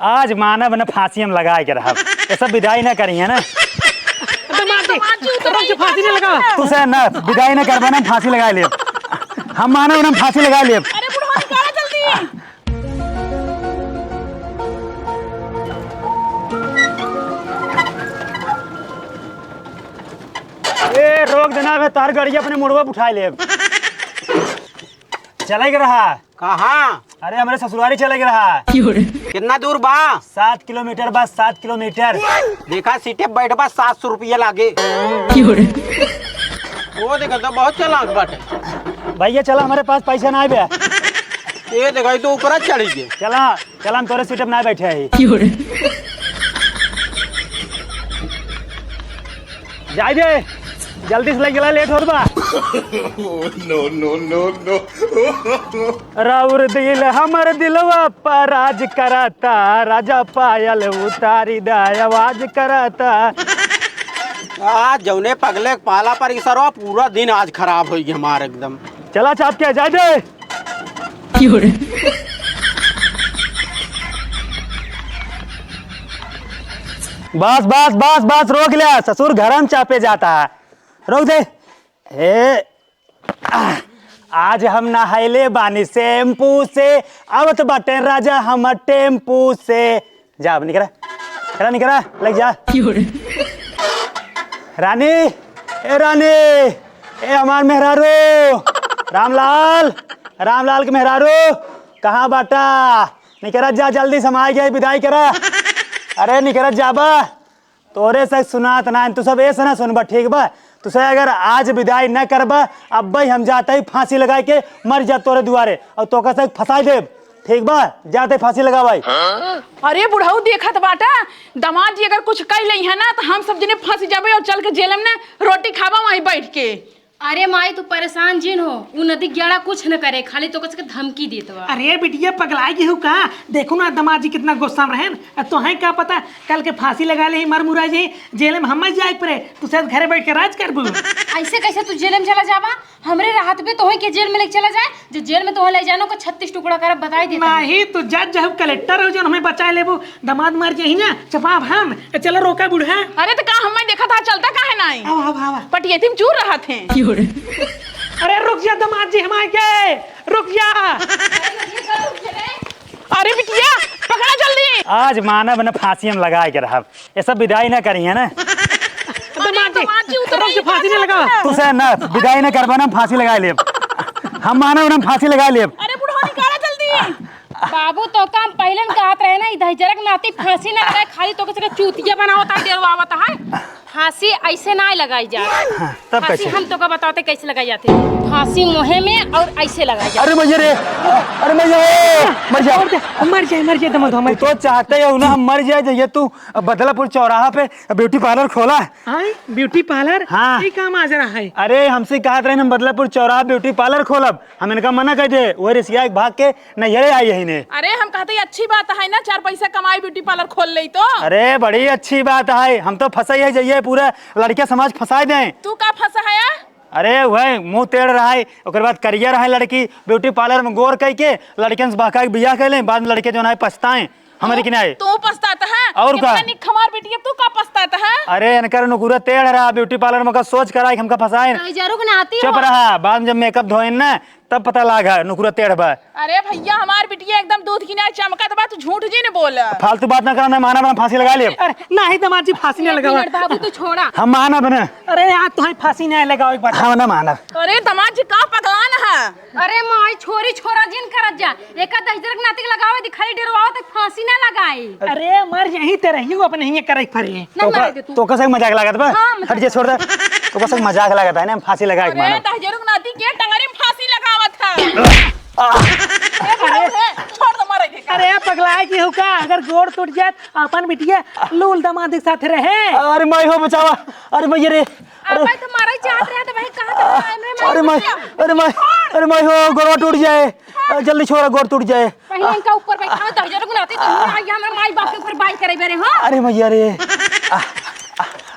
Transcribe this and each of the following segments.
आज मानव न फांसी हम लगा के रहा ये सब विदाई न करी है ना फांसी नहीं लगा तू से न विदाई न करबा ना फांसी लगा ले हम मानव न फांसी लगा ले अरे बुढ़वा निकाला जल्दी। ए रोक देना मैं तार गाड़ी अपने मुड़वा उठा ले चले रहा कहाँ? अरे हमारे ससुरारी चले रहा कितना दूर बा? 7 किलोमीटर बस 7 किलोमीटर देखा सीटे बैठबा 700 रुपया लागे। वो देखा तो बहुत चालाक बाटे। भैया चला हमारे पास पैसा ना आए ये देखा तो ऊपर चढ़ गए। चला चला हम तोरे सीट पे ना बैठे है जाए दे जल्दी से लेके लेट हो बा नो राउर दिल हमर दिलवा पर राज कराता राजा पायल उतारी दा आवाज कराता। आज जौने पगले पाला पर इसरो पूरा दिन आज खराब हो गया हमारा एकदम। चला चाप के जाए दे बस बस बस बस रोक लिया ससुर घरम चापे जाता है रोक दे ए आज हम नहाइले बानी शैम्पू से आवत बाटे राजा हम टेम्पू से जा अब निकरा निकरा लग जा रानी ए रानी ए हमार मेहरारू रामलाल के मेहरारू कहाँ बाटा निकरा जा जल्दी समाज गया विदाई करा अरे निकरत जाबा तोरे से सुनात ना तू सब ऐसा ना सुनबा ठीक बा तुसे अगर आज विदाई न करबा अब भाई हम जाते ही फांसी लगा के मर जा तोरे दुआरे और तो का फंसा दे ठीक बा जाते फांसी लगा भाई। अरे बुढ़ऊ देखत बाटा दामाद जी अगर कुछ कह लई है ना तो हम सब जने फंस जाबे और चल के जेल में रोटी खाबा वहीं बैठ के। अरे माई तू परेशान जिन हो उ नदी ग्याड़ा कुछ न करे खाली तो कसके धमकी देत बा। अरे बिटिया पगलाई गेहूं का देखो ना दामाद जी कितना गुस्सा में रहे तो है क्या पता कल के फांसी लगा ले मर मुरा जी जेल में हम जाए पड़े तू शायद घरे बैठ के राज कर बू। ऐसे कैसे तू जेल में चला जाबा हमरे राहत पे तो है के जेल में लेके चला जाए जो जेल में तो ले जानो को 36 टुकड़ा कर बताई दे नहीं तू जज जब कलेक्टर हो जो हमें बचा लेबू दामाद मर जाही ना चपाब हम चलो रोका बूढ़ा। अरे तो का हमें देखा था चलता काहे नहीं आओ पटिए तुम चूर रहा थे। अरे रुक जा दामाद जी हमारे के रुक जा। अरे बिटिया पकड़ा जल्दी आज मानव न फांसी हम लगा के रहा ये सब विदाई न करी है ना दामाद जी रुक जा फांसी नहीं लगा तू से न विदाई न करबा ना फांसी लगा ले हम मानव न फांसी लगा ले। अरे बुढ़वा निकाला जल्दी। बाबू तो काम पहले न कहत रहे ना इधर जरक नाती फांसी ना लगाए खाली तो कसके चूतिया बनावता डेरवावता है। फांसी ऐसे ना लगाई जा तब फांसी कैसे हम तो का बताते कैसे लगाई जाती फांसी मुहे में और ऐसे लगाई जाती। अरे मैया रे अरे मैया मर जाए दामाद हम तो चाहते हो ना हम मर जाए ये तू बदलापुर चौराहा पे ब्यूटी पार्लर खोला हां ब्यूटी पार्लर हाँ। ये काम आज रहा है। अरे हमसे कहा रहे हम बदलापुर चौराहा ब्यूटी पार्लर खोलब हम इनका मना कर दे वो रिसिया भाग के नैहरे आई यही ने। अरे हम कहते अच्छी बात है ना 4 पैसा कमाई ब्यूटी पार्लर खोल ले तो। अरे बड़ी अच्छी बात है हम तो फंसा ही जाइए पूरा लड़के समाज फंसा दें। तू का फंसा है अरे वह मुंह टेढ़ रहा है और बाद करियर है लड़की ब्यूटी पार्लर में गोर कह के लड़के से बहका के बियाह कर ले बाद में लड़के जो है पछताएं हमारे कि नहीं। तू पछताता है और का निखमार बिटिया तू का पछताता है। अरे इनकर नुकुरा टेढ़ रहा ब्यूटी पार्लर में सोच कर हमका फंसाए चुप रहा बाद में जब मेकअप धोए ना तब पता लागा नुकुरा टेढ़ बा। अरे भैया हमार बिटिया एकदम दूध की ना चमकत बा तू झूठ जी ने बोल फालतू बात ना करना माना बना फांसी लगा ले। अरे नहीं दामाद जी फांसी नहीं लगा बाबू तू छोड़ा हम माना बना अरे यार तो फांसी नहीं लगाओ एक बार हाँ ना माना। अरे दामाद जी का पगलान है। अरे माई छोरी छोरा जिन करत जा एक दहजरक नाती के लगावे दिखाई डेरवाओ तक फांसी ना लगाई। अरे मर यही ते रही अपने ही करे फरे तो कैसे मजाक लागत बा हट जे छोड़ दे तो कैसे मजाक लागत है ना फांसी लगा के माना। दहजरक नाती के टंगरी में फांसी लगावत है। छोड़ दो मारे के। अरे पगलाए की हो का अगर गोड़ टूट जाए अपन बिटिया लूल दामाद के साथ रहे। अरे मैं हो बचावा अरे मैं रे अब भाई तो मारा चाहत रहे तो भाई कहां अरे मैं हो गोड़ टूट जाए जल्दी छोड़ा गोड़ टूट जाए पहले इनका ऊपर बैठा दहजरक नाती तो आई हमरा माई बाप के ऊपर बाई करे बेरे हो। अरे मैया रे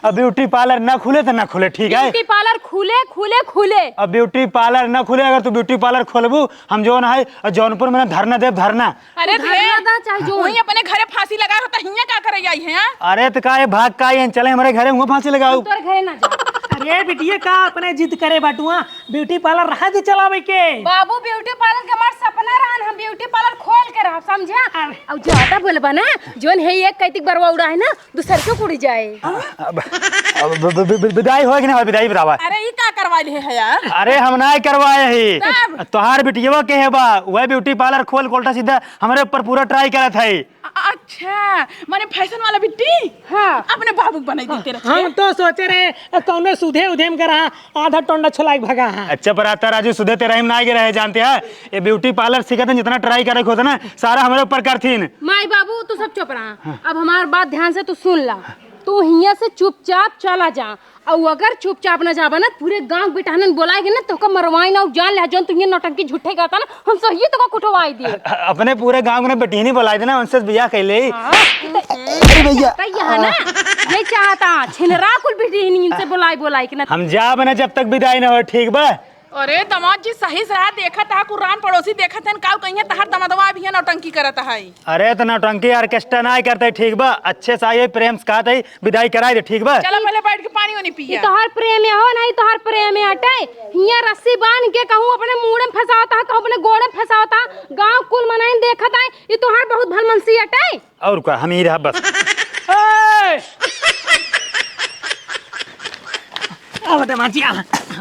अब ब्यूटी पार्लर ना खुले तो ना खुले, ठीक है। ब्यूटी पार्लर खुले खुले खुले। अब ब्यूटी पार्लर ना खुले, अगर तू ब्यूटी पार्लर खोलबू हम जोन है जौनपुर में धरना देव धरना। अरे धरना दा चाहे जो वही अपने घरे फांसी लगा होता हिया का करे आई है। अरे तो का भाग का ये चले हमारे घरे हुआ फांसी लगाऊ। तोर घरे ना जा। अरे बिटिया का अपने जिद करे बाटुआ, ब्यूटी पार्लर रहा दे चलावे के। बाबू ब्यूटी पार्लर के हमार सपना रहन, हम ब्यूटी पार्लर खोल के रह, समझा। अब ज्यादा बोलबा ना जोन है एक कैतिक बरवा उड़ा है ना दूसर के उड़ जाए। विदाई हो कि ना विदाई बतावा। अरे ये का करवा ली है यार। अरे हम ना करवाए ही तब? तोहार बिटिया के है बा वह ब्यूटी पार्लर खोल कोल्टा सीधा हमारे ऊपर पूरा ट्राई करत है। अच्छा माने फैशन वाला बिट्टी। हाँ अपने बाबू बनाई देते रहे। हम तो सोचे रहे कौनो सुधे उधेम करा आधा टोंडा छोलाई भगा। अच्छा पर आता राजू सुधे तेरा हम ना रहे जानते हैं ये ब्यूटी पार्लर सीखते जितना ट्राई करे होता ना सारा हमारे ऊपर करथीन। माई बाबू तू सब चुप रहा। अब हमार बात ध्यान से तू सुन ला। तू हिया से चुपचाप चला जा, और अगर चुपचाप न जाबा ना पूरे गांव बिटानन बोलाएगे ना तो मरवाई ना जान ले जोन तू ये नौटंकी झूठे कहता ना हम सही तो कुटवाई दिए। अपने पूरे गांव में बेटीनी बुलाई देना उनसे बियाह कैले। अरे भैया यहाँ ना ये चाहता छिनरा कुल बिटिनी इनसे बोलाई कि ना। हम जा बना जब तक विदाई ना हो, ठीक बा। अरे दमाद जी सही से देखा था कुरान पड़ोसी देखा था काउ कहीं तहर दमदवा भी नौटंकी करता है। अरे तो नौटंकी ऑर्केस्ट्रा ना करते, ठीक बा। अच्छे से आइए प्रेम से कहते विदाई कराई दे, ठीक बा। चलो पहले बैठ के पानी वानी पिया। तोहर प्रेम हो नहीं तोहर प्रेम हटे। हिया रस्सी बांध के कहूँ अपने मुंह में फंसाता कहूँ अपने गोड़ में फंसाता गांव कुल मनाइन देखत है ये तोहर बहुत भलमनसी हटे। और क्या हम ही रहा बस। अब दमाजी आ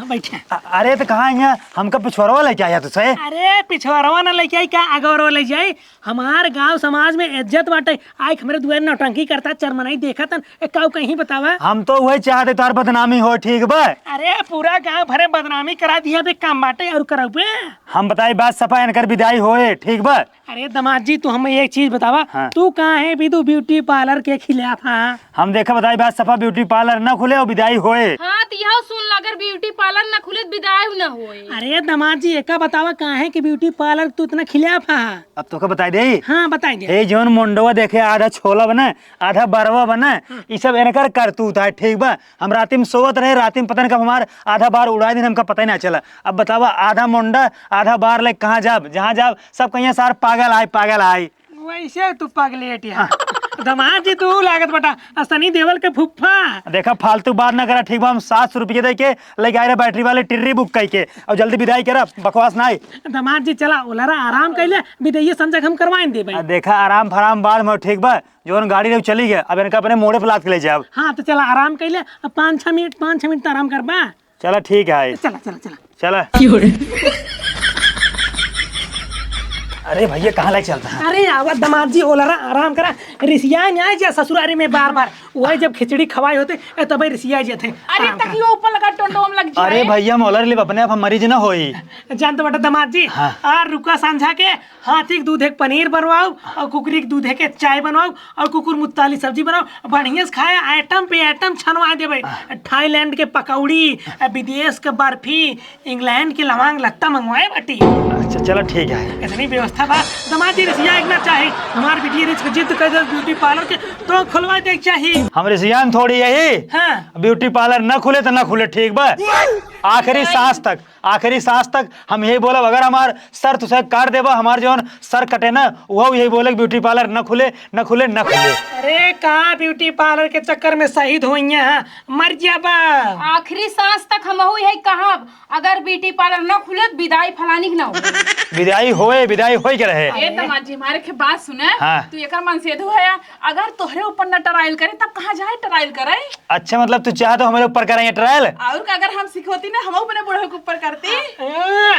बैठे। अरे तो कहाँ यहाँ हमका पिछवाड़ा लेके आया तुझसे। अरे पिछवाड़वा ना लेके आई का आगोरवा ले जाई। हमार गांव समाज में इज्जत बाटे। आई हमरे दुआर नौटंकी करता चरमनाई देखा तन काऊ कहीं बतावा। हम तो वही चाहते तार बदनामी हो, ठीक बा। अरे पूरा गांव भरे बदनामी करा दिया बे काम बाटे और कराऊ बे। हम बताई बात सफा इनकर विदाई होए, ठीक बा। अरे दमाद जी तू हमें एक चीज बतावा। हाँ। तू कहाँ है बिदु ब्यूटी पार्लर के खिलाफ? हाँ हम देखा बताई बात सफा ब्यूटी पार्लर न खुले और विदाई होए। हाँ तो यह सुन ला, अगर ब्यूटी पार्लर न खुले विदाई न होए। अरे दमाद जी एका बतावा कहाँ है कि ब्यूटी पार्लर तू इतना खिलाफ? हाँ अब तो का बताई दे। हाँ बताई दे। ए जोन मुंडवा देखे आधा छोला बना आधा बरवा बना ये सब इनकर करतूत है, ठीक बा। हम राती में सोवत रहे, राती में पता नहीं कब हमार आधा बार उड़ाए दिन हमका पता ही ना चला। अब बतावा आधा मुंडा आधा बार ले कहाँ जाब, जहाँ जाब सब कहीं सार पागल आए पागल आए। वैसे तू पगलेट है। दमाद जी तू लागत बटा सनी देवल के फुफ्फा। देखा फालतू बात ना करा, ठीक बा। हम 700 रुपये दे के लेके आए रहे बैटरी वाले टिर्री बुक करके और जल्दी विदाई करा, बकवास ना आई। दमाद जी चला उलारा आराम कैले विदाई संजक हम करवाएं दे भाई। देखा आराम फराम बाद में, ठीक बा। जोन गाड़ी रही चली गया, अब इनका अपने मोड़े पे लाद के ले जाओ। हाँ तो चला आराम कैले 5-6 मिनट तो आराम कर बा। चला ठीक है, चला चला चला चला। अरे भैया कहाँ लाइक चलता है? अरे आवा दमाद जी ओलरा आराम करा। रिसिया न्याय जा ससुरारी में बार बार वही जब खिचड़ी खवाई होते तब रिसिया जाते। अरे तकियो ऊपर लगा टोंडोम लग जाए। अरे भैया मोलर ले अपने आप मरीज ना होई। जानते बटा दमाद जी। हाँ। आ रुका समझा के हाथी के दूध एक पनीर बनवाओ और कुकरी के दूध के चाय बनवाओ और कुकुर मुत्ताली सब्जी बनाओ। बढ़िया से खाए, आइटम पे आइटम छनवा दे भाई। थाईलैंड के पकौड़ी, विदेश के बर्फी, इंग्लैंड के लवांग लत्ता मंगवाए बटी। अच्छा चलो ठीक है। इतनी व्यवस्था बा। दमाद जी रिसिया एक ना चाहे हमार बिटिया रिच जिद कर दे ब्यूटी पार्लर के तो खुलवा दे चाहिए। हमारे सियान थोड़ी यही हाँ। ब्यूटी पार्लर न खुले तो न खुले, ठीक बा। आखिरी सांस तक हम यही बोला अगर हमार सर तुझे काट देबा, हमार जो सर कटे ना वो यही बोले ब्यूटी पार्लर न खुले न खुले न खुले। अरे कहाँ ब्यूटी पार्लर के चक्कर में शहीद हुई हैं, मर जाबा। आखिरी सांस तक हम यही कहा अगर ब्यूटी पार्लर न खुले तो विदाई फलानी की ना हो। विदाई होए के रहे। ए दमाद जी हमारे के बात सुने। हाँ। तू एकर मन से है अगर तोहरे ऊपर न ट्रायल करे तब कहाँ जाए ट्रायल करे। अच्छा मतलब तू चाह तो हमारे ऊपर करेंगे ट्रायल? और अगर हम सिखोती ना हम अपने बूढ़े के ऊपर करती।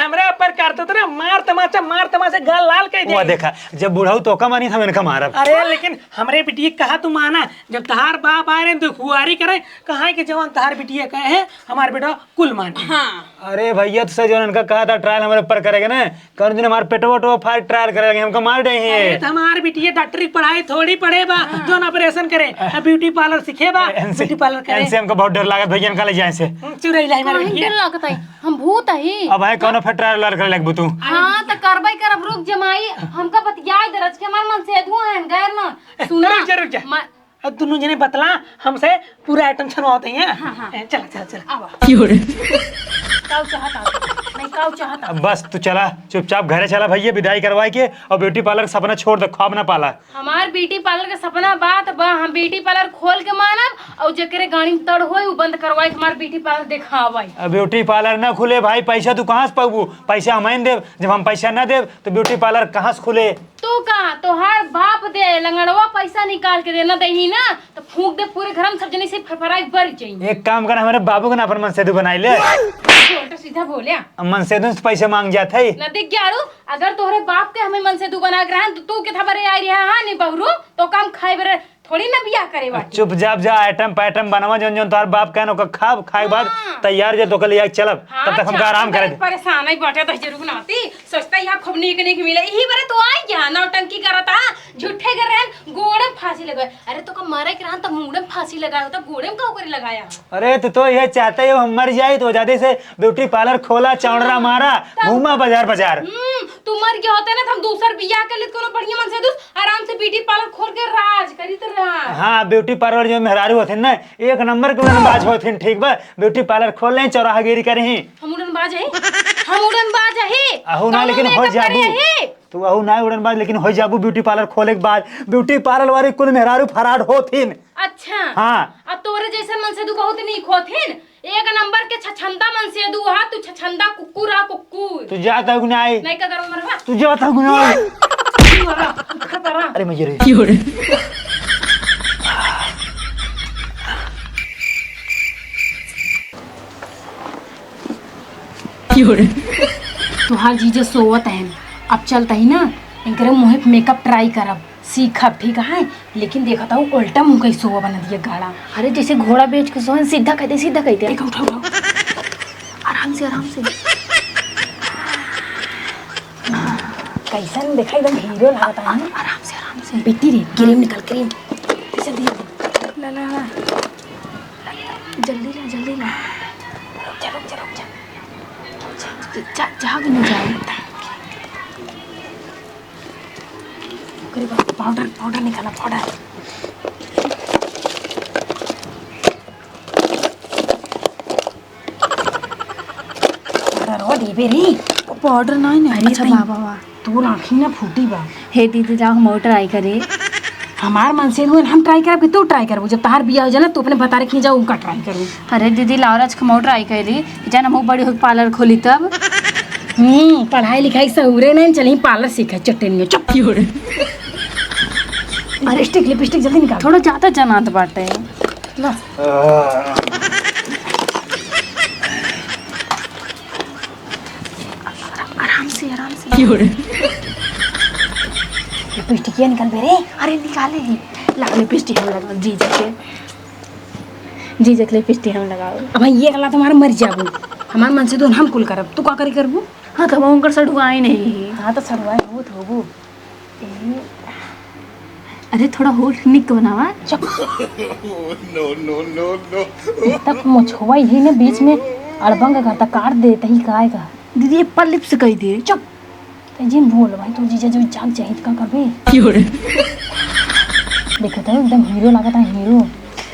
हमरा ऊपर करते तो ना मार तमाचा गाल लाल कर दे। वो देखा जब बूढ़ा तो का मानी था इनका मारा। अरे लेकिन हमरे बिटिया कहा तू माना जब तहार बाप आए रहे तो खुआरी करे कहा कि जवान तहार बिटिया कहे है हमारे बेटा कुल माने। हाँ। अरे भैया तो जो इनका कहा था ट्रायल हमारे ऊपर करेगा ना, कौन दिन हमारे पेटो वोटो फायर ट्रायल करेंगे, हमको मार देंगे। अरे तो हमार बिटिया डॉक्टरी पढ़ाई थोड़ी पढ़े बा जो ऑपरेशन करे, ब्यूटी पार्लर सीखे बा, ब्यूटी पार्लर करे। इनसे हमको बहुत डर लागत भैया, इनका ले जाए से चुरैला हमारे कहीं बिटिया। डर लगता है हम भूत ही। अब है कौन फिर ट्रायल करे लगबू तू? हाँ तो करबै रुक जमाई हमका बतियाई दरज के हमार मन से धुआं है गैर ना सुना। रुक जा। और दोनों जने बतला हमसे पूरा आइटम छनवाते हैं। चला चला चला। काऊ चाहता नहीं, काऊ चाहता। अब बस तू चला चुपचाप घरे चला भैया, विदाई करवाए के और ब्यूटी पार्लर का सपना छोड़ दे, ख्वाब ना पाला। हमार ब्यूटी पार्लर का सपना बात बा, हम ब्यूटी पार्लर खोल के मानब और जकरे गाड़ी में तड़ होई उ बंद करवाई, हमार ब्यूटी पार्लर दिखावाई। ब्यूटी पार्लर ना खुले भाई, पैसा तू कहाँ से पाबू? पैसा हमें देव, जब हम पैसा ना देव तो ब्यूटी पार्लर कहाँ से खुले? तू कहाँ तोहार बाप दे लंगड़वा पैसा निकाल के देना दही ना तो फूंक दे पूरे घर में सब जने से फरफराई बढ़ जाएंगे। एक काम कर, हमारे बाबू के ना अपन मनसेदू बनाई ले। उल्टा सीधा बोलिया मनसेदू से पैसे मांग जाते है। न देख ग्यारू, अगर तोहरे बाप के हमें मन से दू बना के रहन तो तू के था बरे आई रहा हां नहीं बहुरू तो काम खाए बरे थोड़ी ना बियाह करे बाटी। चुपचाप जा आइटम पैटम बनवा जोन जोन तोहार बाप कहनो का खाब, खाए बाद तैयार जे तो कल या चलब, तब तक हम का आराम करे। परेशान है बाटे तो जरूर नाती सोचता यहां खूब नीक नीक मिले यही बरे तो आई जा नौटंकी करता झूठे कर रहन गोड़े फांसी लगाए। अरे तो का मारे के रहन तो मुंह में फांसी लगाया होता, गोड़े में का करे लगाया? अरे तो ये चाहते हो हम मर जाए तो ज्यादा से ब्यूटी पार्लर खोला, चौड़रा मारा, घूमा बाजार बाजार। तू मर गया होता ना तो हम दूसर बियाह के लिए कोनो बढ़िया मन से दूस आराम से ब्यूटी पार्लर खोल के राज करी तो राज। हाँ ब्यूटी पार्लर जो मेहरारू होथिन ना एक नंबर के उड़नबाज होथिन, ठीक बा? ब्यूटी पार्लर खोल ले, चौराहागिरी करही। हम उड़नबाज है, हम उड़नबाज है। अहू ना लेकिन हो जाबू तू, अहू ना उड़नबाज लेकिन हो जाबू ब्यूटी पार्लर खोले के बाद। ब्यूटी पार्लर वाले कुल मेहरारू फरार होथिन। अच्छा हाँ अब तोरे जैसे मन से दू बहुत नहीं खोथिन, एक नंबर के छछंदा मन से दू हा, तू छछंदा कुकुर हा कुकुर। तू जाता गुनाई, नहीं का करो मरवा तू जाता गुनाई। खतरा। अरे मैं रे तुहार जीजे सोवत है, अब चलता ही ना इनकरे मुँह पे मेकअप ट्राई करब सीखब, ठीक है? लेकिन देखा था उल्टा मुँह कहीं सोवा बना दिया गाड़ा। अरे जैसे घोड़ा बेच के सोहन सीधा कहते सीधा कहते। देखा उठाओ उठाओ आराम से आराम से। कैसन देखा एकदम हीरो लगता है। आराम से बेटी रे क्रीम निकल क्रीम जल्दी ला ला ला जल्दी ला रुक जा जहाँ भी नहीं जाए। पाउडर निकाला पाउडर। रे पाउडर नहीं है। अच्छा बाबा तू आँखी ना फूटी बा। हे दीदी जाओ हम ट्राई करे। हमार मन से हुए हम ट्राई करब कि तू ट्राई करबू? जब तहार बियाह हो जाए ना तू अपने बता रखी जाओ उनका ट्राई करूँ। अरे दीदी लावराज खमो ट्राई करी जान हम बड़ी हो पार्लर खोली तब। पढ़ाई लिखाई सहूरे नहीं चली पार्लर सीखे चट्टनियों चुप। अरे स्टिक लिपस्टिक जल्दी निकाल। थोड़ा ज्यादा जनात बाटे। ला आराम से लिपस्टिक ये निकल बेरे। अरे निकाले ही ला लिपस्टिक हम लगाओ जीजा के लिपस्टिक हम लगाओ। अब ये गला तुम्हारा मर जाबू, हमार मन से तो हम कुल करब, तू का करी करबू? हाँ तो हम कर सड़ुआई नहीं। हाँ तो सड़वाए बहुत होबू। अरे थोड़ा होठ निक बनावा। तब मुछवा ही ना बीच में अड़बंग करता काट देता ही काय का। दीदी ये पर लिप्स कही दे। चुप जिन बोल भाई तू जीजा जो जाग चाहिए का करबे। देखो तो एकदम हीरो लगता है हीरो।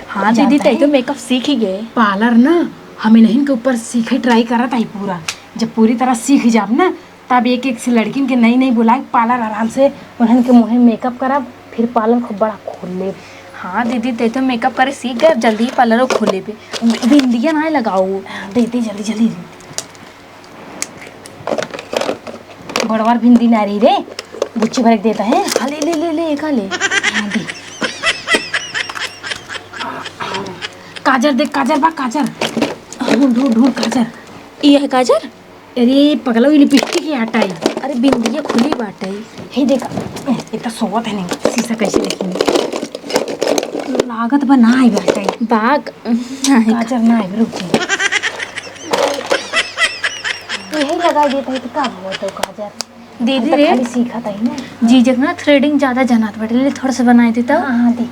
हाँ दीदी तई तो मेकअप सीख ही गए। पार्लर ना हमें नहीं के ऊपर सीखे ट्राई करा था ही पूरा। जब पूरी तरह सीख जाब ना तब एक एक से लड़की के नई बुला पार्लर आराम से उन्हन के मुँह मेकअप करब, फिर पार्लर खूब बड़ा खोल ले। हाँ दीदी ते तो मेकअप करे सीख गए, जल्दी ही पार्लर खोले पे बिंदिया ना लगाओ। दे जल्दी बड़वार भिंदी नारी रे गुच्ची भर देता है। हाँ ले खा ले। हाँ दे काजर देख काजर बा काजर ढूंढ काजर। ये है काजर। अरे पगला हुई लिपस्टिक ही हटाई। अरे बिंदिया खुली बाटे। हे देखा इतना सोवत है नहीं शीशा कैसे देखेंगे लागत बा ना आई बाटे बाग काजर ना आई रुक जा यही लगा देता है तो का हुआ तो काजर दीदी रे खाली सीखा था ही ना। जीजक ना थ्रेडिंग ज्यादा जनात बाटे ले थोड़ा सा बनाए दे तब। हाँ दे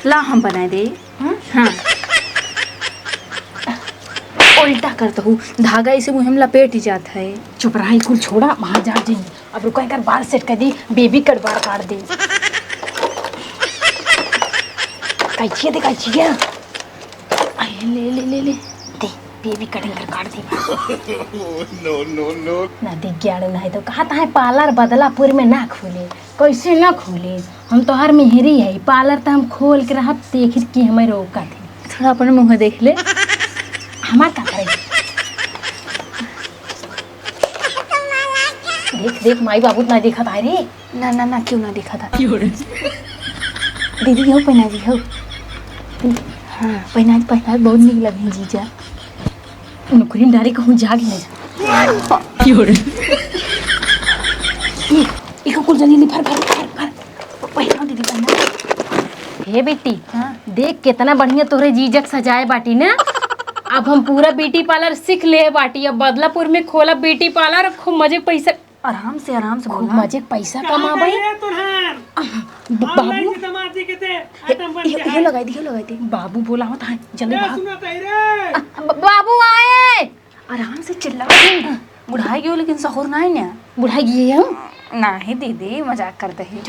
ला हम बनाए दे। हाँ उल्टा करता हूँ धागा इसे मुँह में लपेट ही जाता है। चुप रहा कुल छोड़ा वहाँ जा जाएंगे। अब रुका कर बाल सेट कर दी बेबी कट बाल काट दी। देखा छिए अरे ले ले ले ले दे बेबी कटिंग कर काट दी नो ना दिग्याड़ नहीं तो कहा है पार्लर बदलापुर में ना खोले कैसे ना खोले हम तो हर मेहरी है पार्लर तो हम खोल के रहा देख के हमें रोका थे थोड़ा अपने मुँह देख ले हमार का करे देख देख माई बाबू ना देखा था रे ना ना ना क्यों ना देखा था दीदी हो पहना दी हो हाँ पहना बहुत निक लगे जीजा नौकरी में डायरेक्ट कहूँ जाग ले इको कुल जल्दी फर फर फर फर पहना दीदी पहना हे बेटी देख कितना बढ़िया तोरे जीजक सजाए बाटी ना अब हम पूरा ब्यूटी पार्लर सीख ले बाटी अब बदलापुर में खोला ब्यूटी पार्लर खूब मजे पैसा आराम से खूब मजे पैसा कमाबई बाबू ये लगाई दी बाबू बोला होता है जल्दी भाग बाबू आए आराम से चिल्ला बुढ़ाई गयो लेकिन सहूर ना है ना बुढ़ाई गई हम नहीं दीदी मजाक करते हैं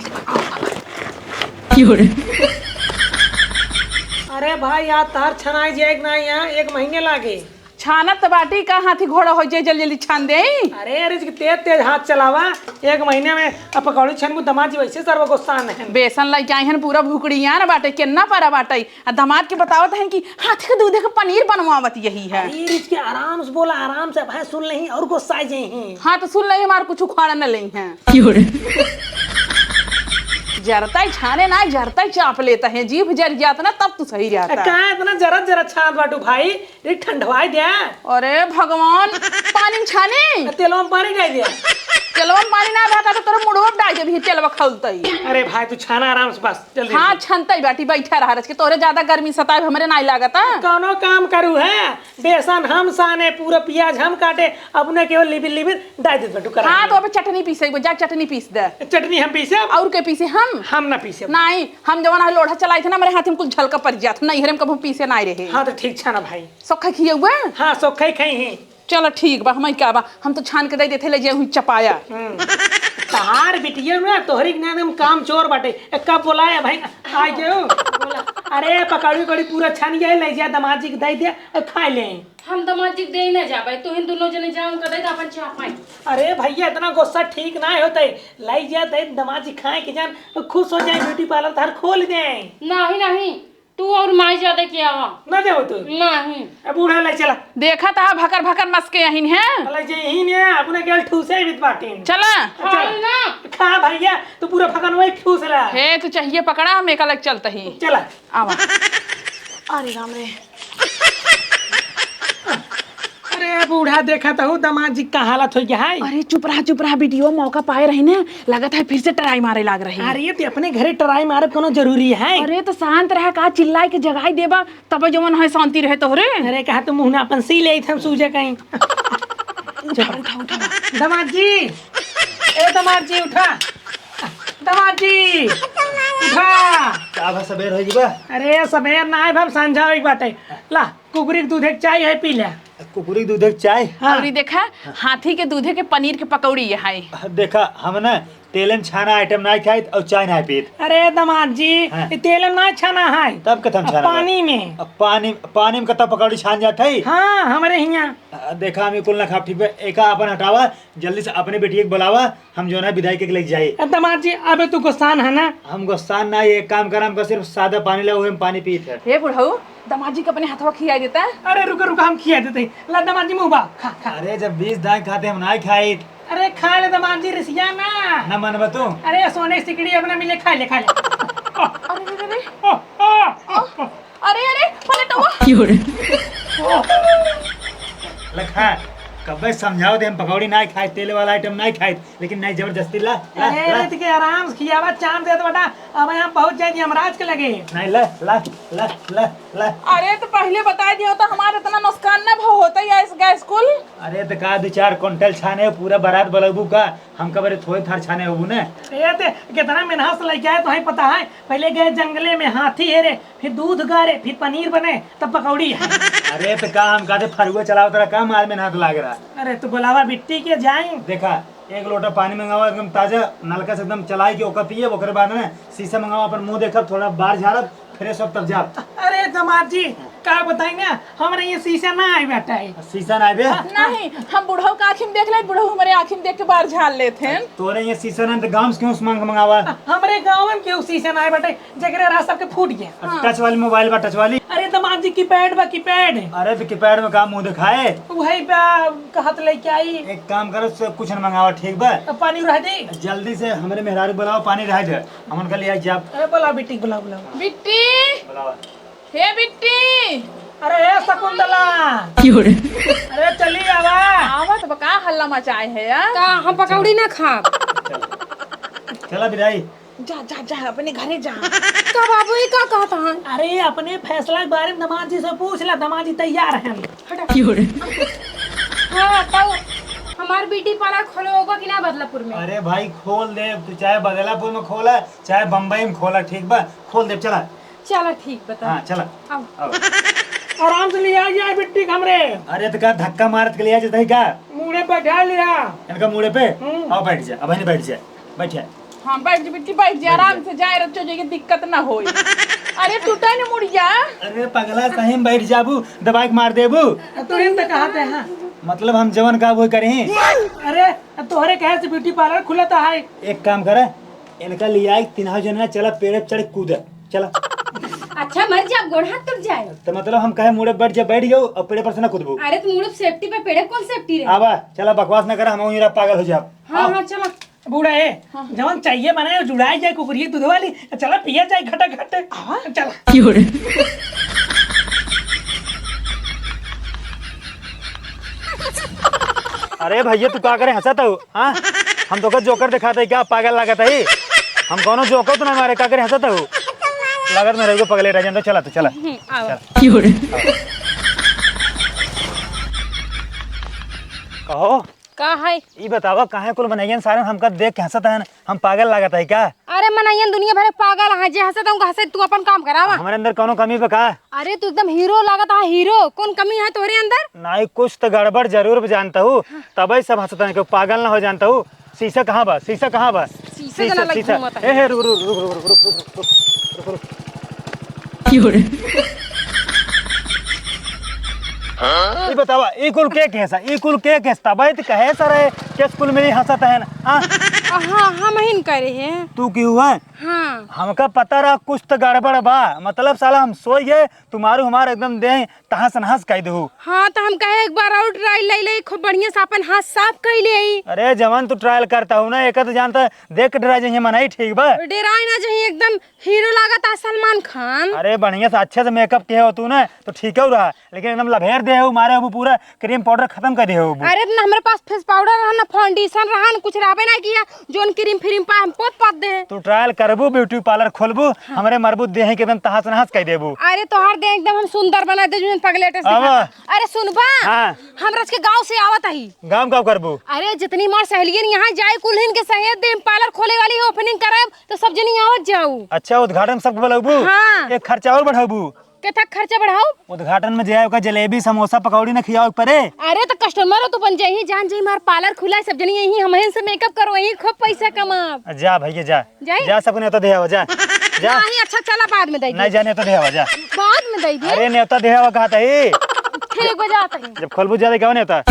अरे भाई यार तार छनाई जाए ना यहाँ 1 महीने लागे छानत बाटी का हाथी घोड़ा हो जाए जल्दी जल्दी छान दे अरे तेज तेज हाथ चलावा 1 महीने में अब पकौड़ी छन को दमाद जी वैसे सर्व गुस्सान है बेसन लाई के हैं पूरा भुकड़िया ना बाटे केना पारा बाटे दामाद के बतावत है कि हाथी के दूध का पनीर बनवावत यही है इसके आराम से बोला आराम से भाई सुन नहीं और गुस्सा जाए हाँ तो सुन ले हमारे कुछ उखाड़ा न ले हैं जरता ही छाने ना जरता ही चाप लेता है जीभ जर जाता ना तब तो सही रहता कहाँ इतना जरा छान बाटू भाई ये ठंडवाई दिया अरे भगवान पानी में छाने तेलवा में पानी डाल दिया तेलवा में पानी ना रहता तो तोरा मुड़वा डाल दे भी तेलवा खौलतई अरे भाई तू छाना आराम से बस जल्दी हाँ छनतई बाटी बैठा रहा रच के तोरे ज्यादा गर्मी सताए हमरे नहीं लागता कौनो काम करू है बेसन हम साने पूरा प्याज हम काटे अपने केवल लिबिर लिबिर डाल दे बाटू करा हाँ तो अब चटनी पीसे जा चटनी पीस दे चटनी हम पीसे और के पीसे हम ना पीसे नहीं हम जवान लोढ़ा चलाए थे ना मेरे हाथ में कुछ झलका पड़ जाता नहीं हरे कभी पीसे नहीं रहे हाँ तो ठीक छाना भाई सोखा खिए हुए हाँ सोखा ही खाई है चलो ठीक बा हम क्या बा हम तो छान के दे देते ले जे हुई चपाया तार बिटिया ना तोहरी ना एकदम काम चोर बाटे कब बोलाया भाई आ जाओ अरे पकौड़ी कड़ी पूरा छान गया ले जा दामाद जी के दे दे खा ले हम दामाद जी दे ना जाबे तो इन दोनों जने जाऊं कदे अपन चापाई अरे भैया इतना गुस्सा ठीक ना होते लाई जा दे दामाद जी खाए के जान खुश हो जाए ब्यूटी पार्लर तार खोल दे नहीं नहीं तू और माई ज्यादा क्या आवा ना दे तू नहीं अब बूढ़ा ले चला देखा था भकर भकर मस्के यहीं है ले जे यही ने अपने केवल ठूसे बित बाटीन चला ना खा भैया तू पूरा फकन वही ठूस ला हे तो चाहिए पकड़ा हम एक अलग चलता ही चला आवा अरे राम रे अरे बूढ़ा देखा तो दामाद जी का हालत हो गया है अरे चुप रहा वीडियो मौका पाए रही ना लगा था फिर से टराई मारे लाग रही अरे ये अपने घरे टराई मारे कोनो जरूरी है अरे तो शांत रह का चिल्लाए के जगाई देबा तब जवन है शांति रहे तोहरे अरे कहा तो मुंह अपन सी ले हम सूझे कहीं उठा दामाद जी ए दामाद जी उठा दामाद जी उठा का भा सबेर हो जीबा अरे सबेर ना है भाव सांझा एक बाटे ला कुकरी के दूध एक चाय है पी ले कुकुरी दूध एक चाय और ये देखा हाथी के दूधे के पनीर के पकौड़ी है देखा हम ना तेलन छाना आइटम ना खाई और चाय ना पीत अरे दामाद जी हाँ। तेल ना छाना है तब कथम छाना पानी में अब पानी में कत्ता पकौड़ी छान जात है हाँ हमारे यहाँ देखा हम कुल ना खा ठीक है एका अपन हटावा जल्दी से अपने बेटी के बुलावा हम जो ना विदाई के लेके जाए दामाद जी अबे तू गुस्सान है ना हम गुस्सान ना एक काम करा हमको सिर्फ सादा पानी ला हम पानी पीत है हे बुढ़ऊ दामाद जी के अपने हाथवा खिया देता है अरे रुका हम खिया देते ला दामाद जी मुँह बा खा खा अरे जब 20 दाएं खाते हम ना खाई अरे खा ले दामाद जी रिसिया ना मन बतू अरे सोने की सिकड़ी अपना मिले खा ले अरे पलटवा लखा कब समझाओ दे हम पकौड़ी ना खाए तेल वाला आइटम ना खाए लेकिन नहीं जबरदस्ती ला अरे के आराम से खियावा चांद दे बेटा अब यहाँ पहुंच जाए यमराज के लगे नहीं ला ला ला ला ला अरे तो पहले बता दिया तो हमारा इतना नुकसान ना भाव होता है इस गैस कुल अरे तो का 2-4 क्विंटल छाने पूरा बारात बलबू का हम कबरे थोड़े थार छाने होबू ने ये ते कितना मेहनत लेके आए तो ही पता है पहले गए जंगले में हाथी हेरे फिर दूध गारे फिर पनीर बने तब पकौड़ी है अरे तो का हम कहते फरुआ चलाओ तेरा काम आज में हाथ लाग रहा अरे तू बुलावा बिट्टी के जाए देखा 1 लोटा पानी मंगावा एकदम ताजा नलका से एकदम चलाई के ओकर पिए ओकर बाद में शीशा मंगावा अपन मुंह देखब थोड़ा बाहर झाड़ब फ्रेश हो तब जा। अरे दामाद जी का बताई ना हमारे ये शीशा ना आई बेटा है। शीशा ना बे नहीं हम बुढ़ऊ का आँखी में देख ले, बुढ़ऊ हमारे आँखी में देख के बाहर झाड़ लेते हैं। तोरे ये शीशा ना तो गांव से क्यों मांग मंगावा? हमारे गांव में क्यों शीशा ना आई बेटा, जगह रात सबके फूट गया। टच वाली मोबाइल बा, टच वाली। अरे दामाद जी कीपैड बा कीपैड। अरे तो कीपैड में काम मुंह दिखाए। वही बा कहत लेके आई। एक काम करो, उससे कुछ न मंगावा, ठीक बा? पानी रह दे। जल्दी से हमारे मेहरारू बुलाओ, पानी रह जाए, हम उनका लिया जा। अरे बोला बेटी बुला बुला। बिट्टी, बुलावा। हे बिट्टी। अरे ए शकुंतला अरे चली आवा। आवत बका हल्ला मचाए है यार। का हम पकौड़ी ना खा? चला बिदाई। जा जा जा अपने घरे जा। का बाबू ये का कहता है? अरे अपने फैसला के बारे में दामाद जी से पूछ ला, दामाद जी तैयार हैं। हाँ बताओ, हमार ब्यूटी पार्लर खोलो होगा कि ना बदलापुर में? अरे भाई खोल दे, तू चाहे बदलापुर में खोला चाहे बम्बई में खोला, ठीक बा? खोल दे, चला। चलो ठीक बता। हाँ चला। आओ। आओ। आराम से ले आई जाए बिट्टी हमरे। अरे तो का धक्का मारत के लिया जाता का? मुड़े बैठा लिया। इनका मुड़े पे आओ, बैठ जा। अब बैठ जा, बैठ जा। हाँ बैठ जा बिट्टी, बैठ जा आराम से, जाए रचो जो दिक्कत ना हो। अरे टूटा न मुड़िया। अरे पगला सही में बैठ जाबू, दवाई के मार देबू। तुरंत कहते हैं मतलब हम जवन का वो करें। अरे तोहरे कहे से ब्यूटी पार्लर खुला था है। एक काम करे, इनका लिया तीनों जना चला पेड़ पे चढ़ कूद, चला। अच्छा मर जा, गोड़ हाथ टूट जाए। तो मतलब हम कहे मुड़े बैठ जा, बैठ जाओ और पेड़ पर से ना कूदबू। अरे तुम मुड़ सेफ्टी पे पेड़े कौन सेफ्टी रे? आवा चला, बकवास ना करा, हम वहीं पागल हो जाब। हाँ हाँ चलो। बूढ़ा है जवन चाहिए बनाए जुड़ाई जाए कुकुरी दूध वाली, चला पिया जाए घटा घटे। चला अरे भैया तू का करे हंसत हो? हाँ हम तो जोकर दिखाते क्या, पागल लागत है? हम कौनो जोकर तो ना मारे, का करे हंसत हो? लागत में रहो पगले रह जाए। चला तो चला, कहो का है? ई बतावा काहे कुल मनैयन सारे हमका देख के हंसत है? हम पागल लागत है क्या? अरे मनैयन दुनिया भरे पागल है, जे हंसत हूँ हंसे, तू अपन काम करावा। हमारे अंदर कोनो कमी बका? अरे तू एकदम हीरो लागत है, हीरो। कौन कमी है तोरे अंदर? नहीं कुछ तो गड़बड़ जरूर जानता हूँ, तभी सब हंसता है, पागल ना हो जानता हूँ। शीशा कहाँ बा? शीशा कहाँ बा? शीशा शीशा। ए रुक रुक रुक रुक रुक रुक रुक रुक। ये बतावा ई कुल के कैसा, ई कुल के कैसा भाई? तो कहे सर है के स्कूल में हंसता है ना? हाँ हम ही करे हैं। तू क्यों हुआ? हाँ हमका पता रहा कुछ तो गड़बड़ बा, मतलब साला हम सोई है तुम्हारे हमारे एकदम दे तहस नहस कह दू। हाँ तो हम कहे एक बार और ट्रायल ले ले, खूब बढ़िया से अपन हाथ साफ कर ले। अरे जवान तू ट्रायल करता हूँ ना, एक तो जानता देख के डरा जाइए मनाई, ठीक बा? डराई ना चाहिए, एकदम हीरो लागत है सलमान खान। अरे बढ़िया से अच्छे से मेकअप किए हो तू ना तो ठीक है रहा, लेकिन एकदम लभेर दे हो मारे हो, पूरा क्रीम पाउडर खत्म कर दे हो। अरे ना हमारे पास फेस पाउडर रहा ना फाउंडेशन रहा ना, कुछ रहबे ना किया, जोन क्रीम फ्रीम पा हम पोत पात दे। तू ट्रायल करबू, ब्यूटी पार्लर खोलबू, हमारे मरबूत देह के एकदम तहस नहस कह देबू। अरे तोहर दे एकदम हम सुंदर बना दे, जोन पगलेटे से। अरे सुनबा, हाँ। हम रच के गांव से आवत ही। गाँव कब करबू? अरे जितनी मार सहेलियन यहाँ जाए कुलहिन के सहेत दे, पार्लर खोले वाली है, ओपनिंग करब तो सब जनी आवत जाऊ। अच्छा उद्घाटन सब बोलबू? हाँ। एक खर्चा और बढ़ाबू? कितना खर्चा बढ़ाओ? उद्घाटन में जाए जलेबी समोसा पकौड़ी न खियाओ परे। अरे तो कस्टमर हो तो बन जाइए, जान जाइए मार पार्लर खुला है, सब जनी यही हम से मेकअप करो, यही खूब पैसा कमाओ। जा भैया जा, जाए? जा सबको न्योता दे आवा, जा जा। नहीं अच्छा चला बाद में दे नहीं जा न्योता दे आवा, जा बाद में दे दिए। अरे न्योता दे आवा कहता है फिर एक बजे आता है। जब खोलबू जा दे क्या न्योता।